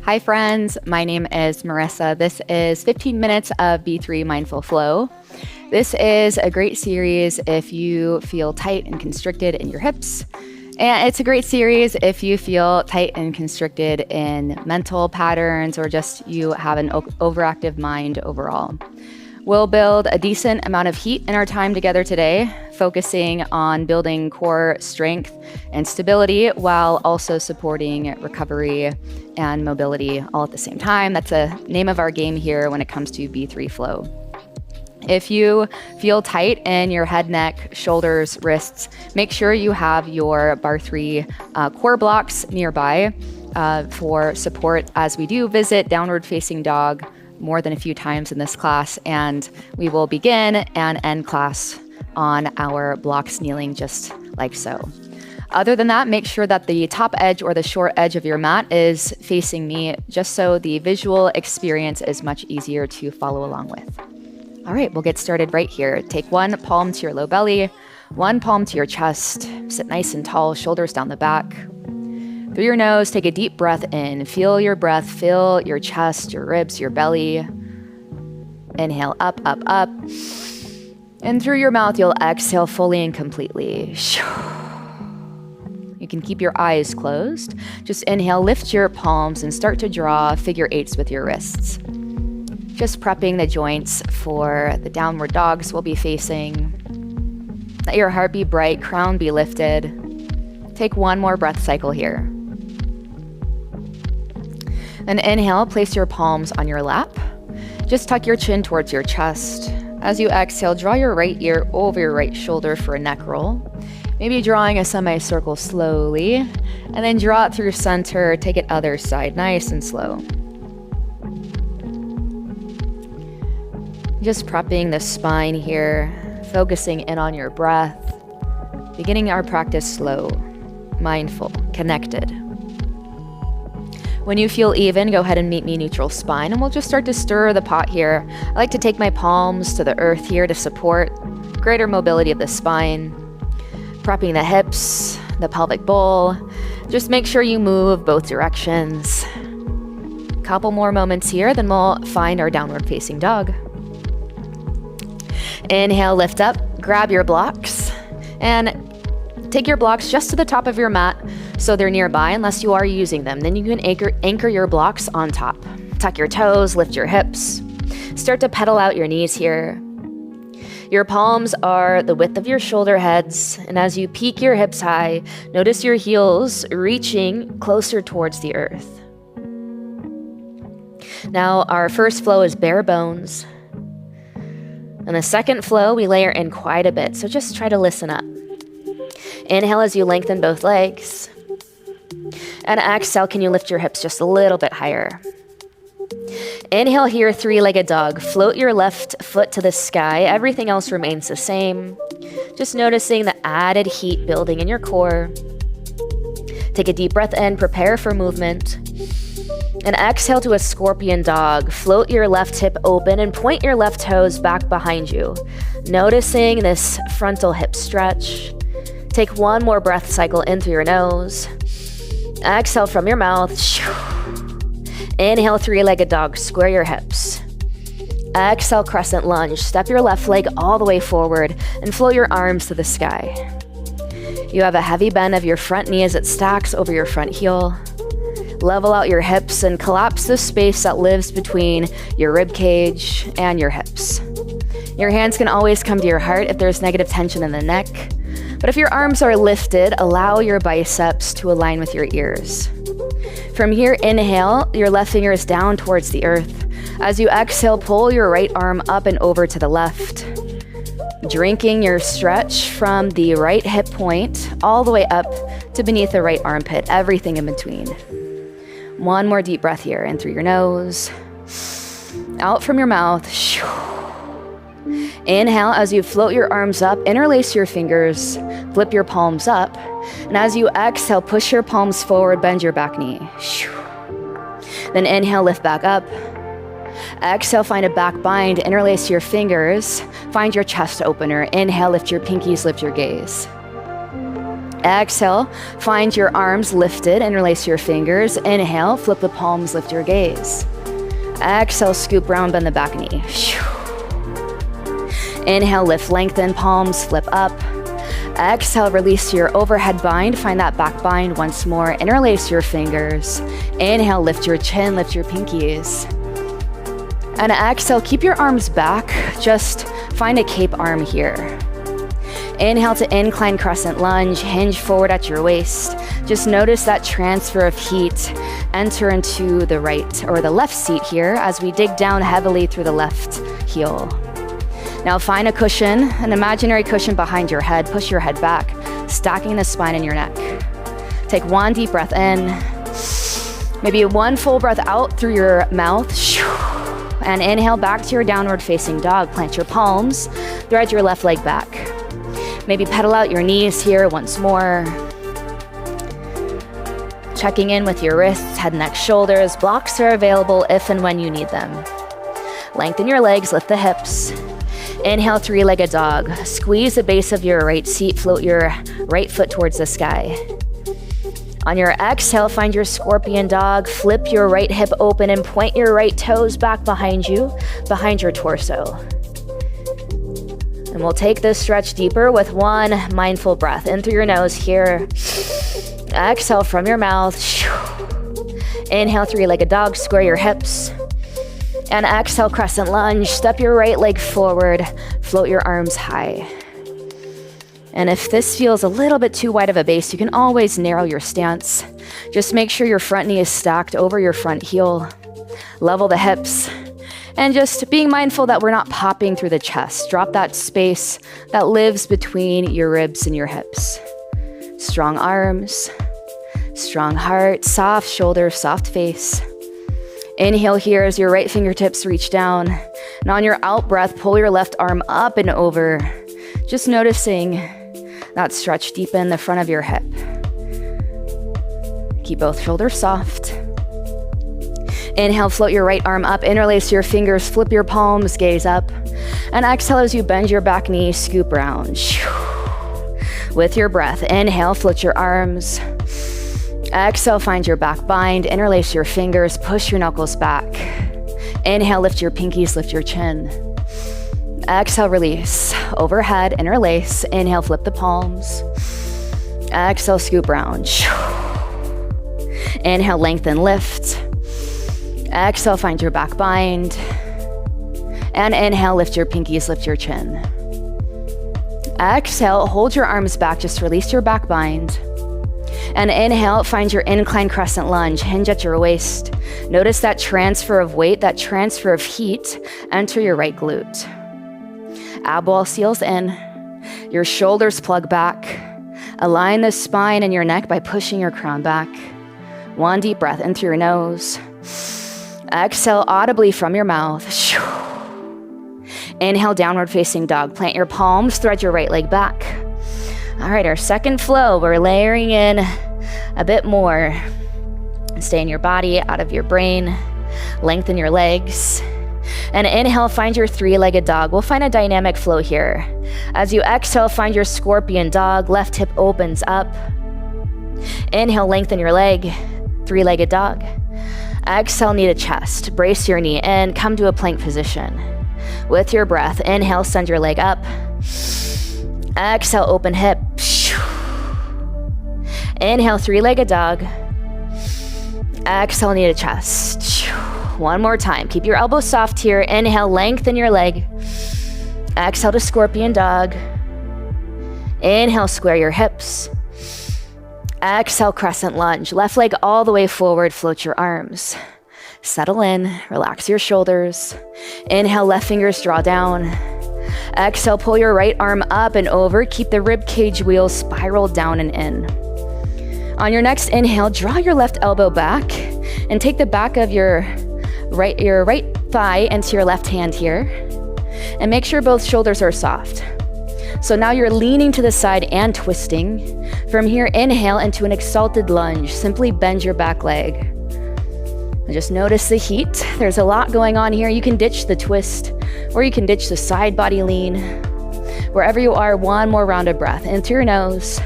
Hi friends, my name is Marissa. This is 15 minutes of B3 Mindful Flow. This is a great series if you feel tight and constricted in your hips. And it's a great series if you feel tight and constricted in mental patterns or just you have an overactive mind overall. We'll build a decent amount of heat in our time together today, focusing on building core strength and stability while also supporting recovery and mobility all at the same time. That's the name of our game here when it comes to B3 flow. If you feel tight in your head, neck, shoulders, wrists, make sure you have your bar 3 core blocks nearby for support as we do visit downward facing dog more than a few times in this class, and we will begin and end class on our blocks kneeling just like so. Other than that, make sure that the top edge or the short edge of your mat is facing me, just so the visual experience is much easier to follow along with. All right, we'll get started right here. Take one palm to your low belly, one palm to your chest. Sit nice and tall, shoulders down the back. Through your nose, take a deep breath in. Feel your breath, fill your chest, your ribs, your belly. Inhale, up, up, up. And through your mouth, you'll exhale fully and completely. You can keep your eyes closed. Just inhale, lift your palms, and start to draw figure eights with your wrists. Just prepping the joints for the downward dogs we'll be facing. Let your heart be bright, crown be lifted. Take one more breath cycle here. Then inhale, place your palms on your lap. Just tuck your chin towards your chest. As you exhale, draw your right ear over your right shoulder for a neck roll. Maybe drawing a semicircle slowly, and then draw it through center, take it other side, nice and slow. Just prepping the spine here, focusing in on your breath, beginning our practice slow, mindful, connected. When you feel even, go ahead and meet me neutral spine, and we'll just start to stir the pot here. I like to take my palms to the earth here to support greater mobility of the spine, prepping the hips, the pelvic bowl. Just make sure you move both directions. Couple more moments here, then we'll find our downward facing dog. Inhale, lift up, grab your blocks, and take your blocks just to the top of your mat so they're nearby unless you are using them. Then you can anchor your blocks on top. Tuck your toes, lift your hips. Start to pedal out your knees here. Your palms are the width of your shoulder heads, and as you peak your hips high, notice your heels reaching closer towards the earth. Now, our first flow is bare bones. And the second flow, we layer in quite a bit, so just try to listen up. Inhale as you lengthen both legs. And exhale, can you lift your hips just a little bit higher? Inhale here, three-legged dog. Float your left foot to the sky. Everything else remains the same. Just noticing the added heat building in your core. Take a deep breath in, prepare for movement. And exhale to a scorpion dog. Float your left hip open and point your left toes back behind you. Noticing this frontal hip stretch. Take one more breath cycle in through your nose. Exhale from your mouth. Inhale, three-legged dog, square your hips. Exhale, crescent lunge. Step your left leg all the way forward and float your arms to the sky. You have a heavy bend of your front knee as it stacks over your front heel. Level out your hips and collapse the space that lives between your rib cage and your hips. Your hands can always come to your heart if there's negative tension in the neck. But if your arms are lifted, allow your biceps to align with your ears. From here, inhale, your left finger is down towards the earth. As you exhale, pull your right arm up and over to the left. Drinking your stretch from the right hip point all the way up to beneath the right armpit, everything in between. One more deep breath here, in through your nose, out from your mouth. Inhale as you float your arms up, interlace your fingers, flip your palms up, and as you exhale, push your palms forward, bend your back knee. Then inhale, lift back up. Exhale, find a back bind, interlace your fingers, find your chest opener. Inhale, lift your pinkies, lift your gaze. Exhale, find your arms lifted, interlace your fingers. Inhale, flip the palms, lift your gaze. Exhale, scoop round, bend the back knee. Inhale, lift, lengthen, palms flip up. Exhale, release your overhead bind, find that back bind once more. Interlace your fingers. Inhale, lift your chin, lift your pinkies. And exhale, keep your arms back, just find a cape arm here. Inhale to incline crescent lunge, hinge forward at your waist. Just notice that transfer of heat. Enter into the right or the left seat here as we dig down heavily through the left heel. Now find a cushion, an imaginary cushion behind your head. Push your head back, stacking the spine in your neck. Take one deep breath in. Maybe one full breath out through your mouth. And inhale back to your downward facing dog. Plant your palms, thread your left leg back. Maybe pedal out your knees here once more. Checking in with your wrists, head, neck, shoulders. Blocks are available if and when you need them. Lengthen your legs, lift the hips. Inhale, three-legged dog. Squeeze the base of your right seat, float your right foot towards the sky. On your exhale, find your scorpion dog. Flip your right hip open and point your right toes back behind you, behind your torso. And we'll take this stretch deeper with one mindful breath. In through your nose here. Exhale from your mouth. Inhale, three-legged dog. Square your hips. And exhale, crescent lunge. Step your right leg forward. Float your arms high. And if this feels a little bit too wide of a base, you can always narrow your stance. Just make sure your front knee is stacked over your front heel. Level the hips. And just being mindful that we're not popping through the chest. Drop that space that lives between your ribs and your hips. Strong arms, strong heart, soft shoulders, soft face. Inhale here as your right fingertips reach down. And on your out breath, pull your left arm up and over. Just noticing that stretch deep in the front of your hip. Keep both shoulders soft. Inhale, float your right arm up, interlace your fingers, flip your palms, gaze up. And exhale as you bend your back knee, scoop round. With your breath, inhale, float your arms. Exhale, find your back bind, interlace your fingers, push your knuckles back. Inhale, lift your pinkies, lift your chin. Exhale, release. Overhead, interlace. Inhale, flip the palms. Exhale, scoop round. Inhale, lengthen, lift. Exhale, find your back bind. And inhale, lift your pinkies, lift your chin. Exhale, hold your arms back, just release your back bind. And inhale, find your incline crescent lunge, hinge at your waist. Notice that transfer of weight, that transfer of heat. Enter your right glute. Ab wall seals in. Your shoulders plug back. Align the spine and your neck by pushing your crown back. One deep breath in through your nose. Exhale audibly from your mouth. Inhale, downward facing dog. Plant your palms, thread your right leg back. All right, our second flow, we're layering in a bit more. Stay in your body, out of your brain. Lengthen your legs. And inhale, find your three-legged dog. We'll find a dynamic flow here. As you exhale, find your scorpion dog. Left hip opens up. Inhale, lengthen your leg. Three-legged dog. Exhale, knee to chest. Brace your knee in. Come to a plank position. With your breath, inhale, send your leg up. Exhale, open hip. Inhale, three-legged dog. Exhale, knee to chest. One more time. Keep your elbows soft here. Inhale, lengthen your leg. Exhale to scorpion dog. Inhale, square your hips. Exhale, crescent lunge. Left leg all the way forward, float your arms. Settle in, relax your shoulders. Inhale, left fingers draw down. Exhale, pull your right arm up and over. Keep the rib cage wheel spiraled down and in. On your next inhale, draw your left elbow back and take the back of your right thigh into your left hand here. And make sure both shoulders are soft. So now you're leaning to the side and twisting. From here, inhale into an exalted lunge. Simply bend your back leg. And just notice the heat. There's a lot going on here. You can ditch the twist, or you can ditch the side body lean. Wherever you are, one more round of breath. In through your nose.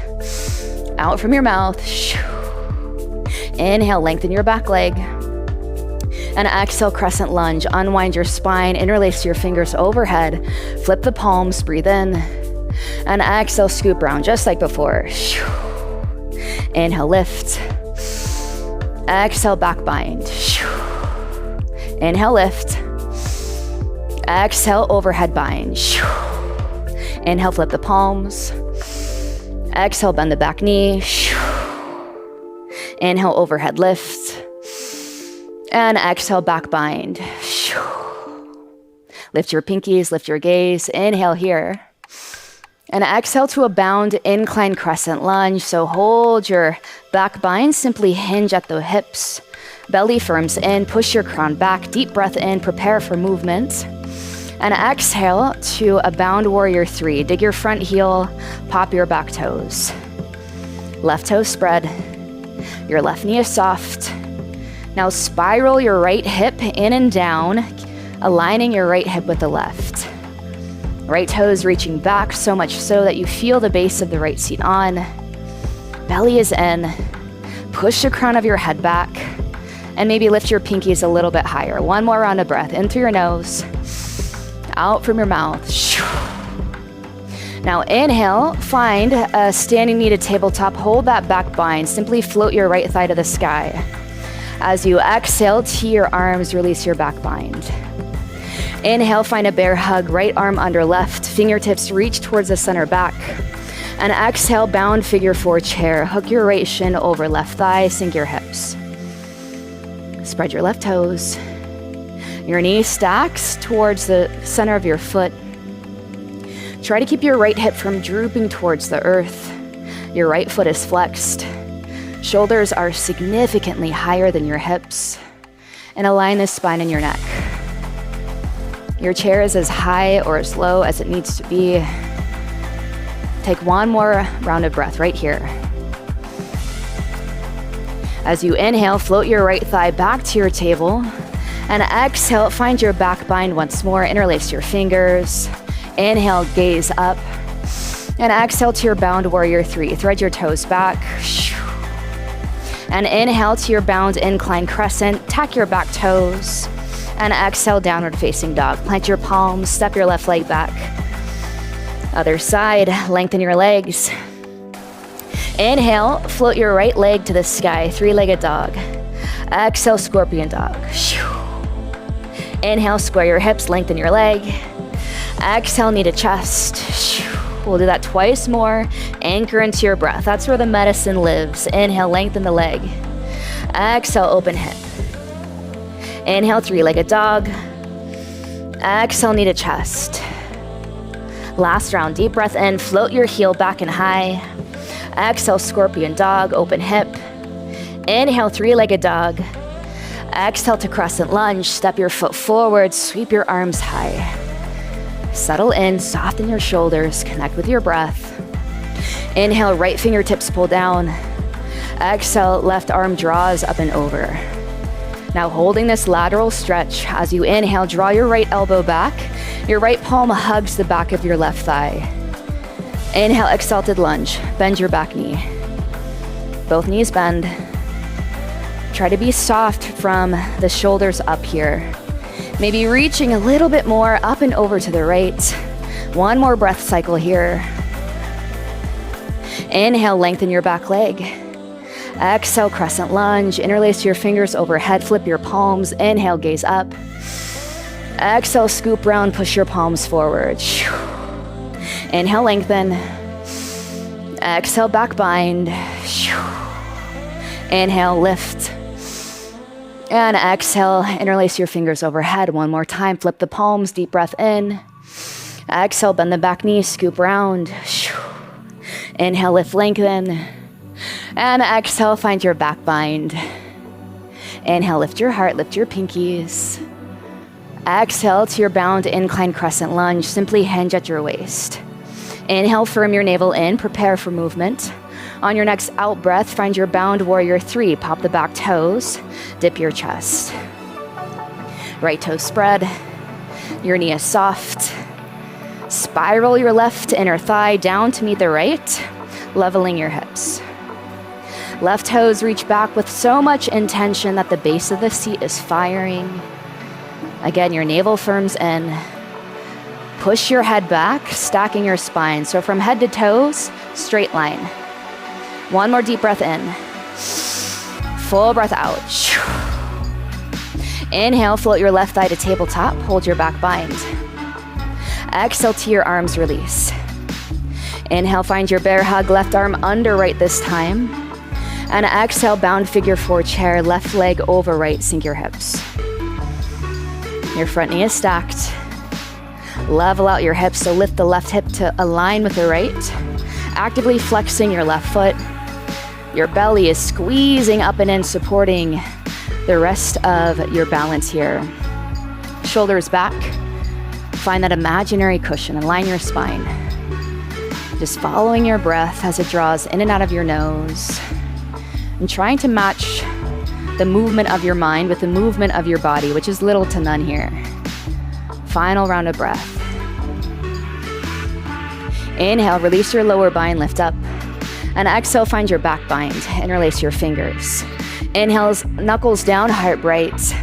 Out from your mouth. Inhale, lengthen your back leg. And exhale, crescent lunge. Unwind your spine, interlace your fingers overhead. Flip the palms, breathe in. And exhale, scoop round, just like before. Inhale, lift. Exhale, back bind. Inhale, lift. Exhale, overhead bind. Inhale, flip the palms. Exhale, bend the back knee. Inhale, overhead lift. And exhale, back bind. Lift your pinkies, lift your gaze. Inhale here. And exhale to a bound incline crescent lunge. So hold your back bind, simply hinge at the hips. Belly firms in, push your crown back. Deep breath in, prepare for movement. And exhale to a bound warrior 3. Dig your front heel, pop your back toes. Left toe spread. Your left knee is soft. Now spiral your right hip in and down, aligning your right hip with the left. Right toes reaching back, so much so that you feel the base of the right seat on. Belly is in. Push the crown of your head back, and maybe lift your pinkies a little bit higher. One more round of breath. In through your nose, out from your mouth. Now inhale, find a standing knee to tabletop. Hold that back bind. Simply float your right thigh to the sky. As you exhale, tee your arms, release your back bind. Inhale, find a bear hug, right arm under left, fingertips reach towards the center back. And exhale, bound figure 4 chair. Hook your right shin over left thigh, sink your hips. Spread your left toes. Your knee stacks towards the center of your foot. Try to keep your right hip from drooping towards the earth. Your right foot is flexed. Shoulders are significantly higher than your hips. And align the spine in your neck. Your chair is as high or as low as it needs to be. Take one more round of breath right here. As you inhale, float your right thigh back to your table. And exhale, find your back bind once more. Interlace your fingers. Inhale, gaze up. And exhale to your bound warrior 3. Thread your toes back. And inhale to your bound incline crescent. Tack your back toes. And exhale, downward facing dog. Plant your palms, step your left leg back. Other side, lengthen your legs. Inhale, float your right leg to the sky, 3-legged dog. Exhale, scorpion dog. Inhale, square your hips, lengthen your leg. Exhale, knee to chest. We'll do that twice more. Anchor into your breath. That's where the medicine lives. Inhale, lengthen the leg. Exhale, open hip. Inhale, 3-legged dog. Exhale, knee to chest. Last round, deep breath in, float your heel back and high. Exhale, scorpion dog, open hip. Inhale, 3-legged dog. Exhale to crescent lunge, step your foot forward, sweep your arms high. Settle in, soften your shoulders, connect with your breath. Inhale, right fingertips pull down. Exhale, left arm draws up and over. Now holding this lateral stretch, as you inhale, draw your right elbow back. Your right palm hugs the back of your left thigh. Inhale, exalted lunge. Bend your back knee. Both knees bend. Try to be soft from the shoulders up here. Maybe reaching a little bit more up and over to the right. One more breath cycle here. Inhale, lengthen your back leg. Exhale, crescent lunge. Interlace your fingers overhead, flip your palms. Inhale, gaze up. Exhale, scoop round, push your palms forward. Inhale, lengthen. Exhale, back bind. Inhale, lift. And exhale, interlace your fingers overhead. One more time, flip the palms, deep breath in. Exhale, bend the back knee, scoop round. Inhale, lift, lengthen. And exhale, find your back bind. Inhale, lift your heart, lift your pinkies. Exhale to your bound incline crescent lunge. Simply hinge at your waist. Inhale, firm your navel in, prepare for movement. On your next out breath, find your bound warrior 3. Pop the back toes, dip your chest. Right toe spread, your knee is soft. Spiral your left inner thigh down to meet the right, leveling your hips. Left toes reach back with so much intention that the base of the seat is firing. Again, your navel firms in. Push your head back, stacking your spine. So from head to toes, straight line. One more deep breath in. Full breath out. Inhale, float your left thigh to tabletop. Hold your back bind. Exhale to your arms release. Inhale, find your bear hug, left arm under right this time. And exhale, bound figure four chair, left leg over right, sink your hips. Your front knee is stacked. Level out your hips, so lift the left hip to align with the right. Actively flexing your left foot. Your belly is squeezing up and in, supporting the rest of your balance here. Shoulders back. Find that imaginary cushion, align your spine. Just following your breath as it draws in and out of your nose. And trying to match the movement of your mind with the movement of your body, which is little to none here. Final round of breath. Inhale, release your lower spine, lift up. And exhale, find your back bind, interlace your fingers. Inhale, knuckles down, heart bright.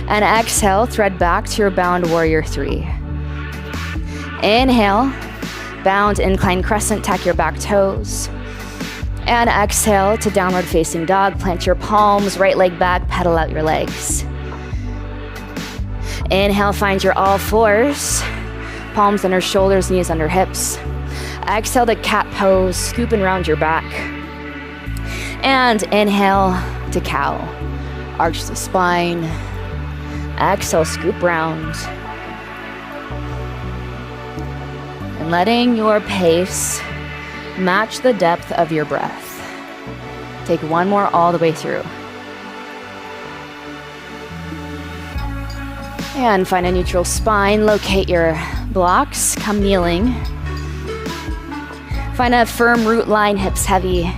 And exhale, thread back to your bound warrior three. Inhale, bound incline crescent, tack your back toes. And exhale to downward facing dog, plant your palms, right leg back, pedal out your legs. Inhale, find your all fours, palms under shoulders, knees under hips. Exhale to cat pose, scoop and round your back. And inhale to cow, arch the spine. Exhale, scoop round. And letting your pace match the depth of your breath. Take one more all the way through. And find a neutral spine, locate your blocks, come kneeling. Find a firm root line, hips heavy,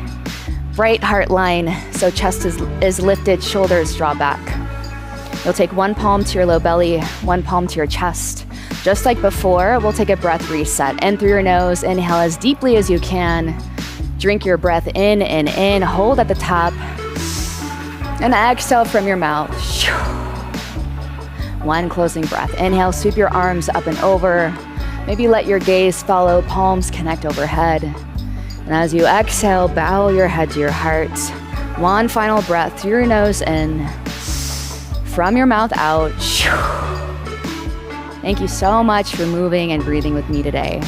bright heart line, so chest is lifted, shoulders draw back. You'll take one palm to your low belly, one palm to your chest. Just like before, we'll take a breath reset. In through your nose, inhale as deeply as you can. Drink your breath in and in, hold at the top. And exhale from your mouth. One closing breath. Inhale, sweep your arms up and over. Maybe let your gaze follow, palms connect overhead. And as you exhale, bow your head to your heart. One final breath through your nose in, from your mouth out. Thank you so much for moving and breathing with me today.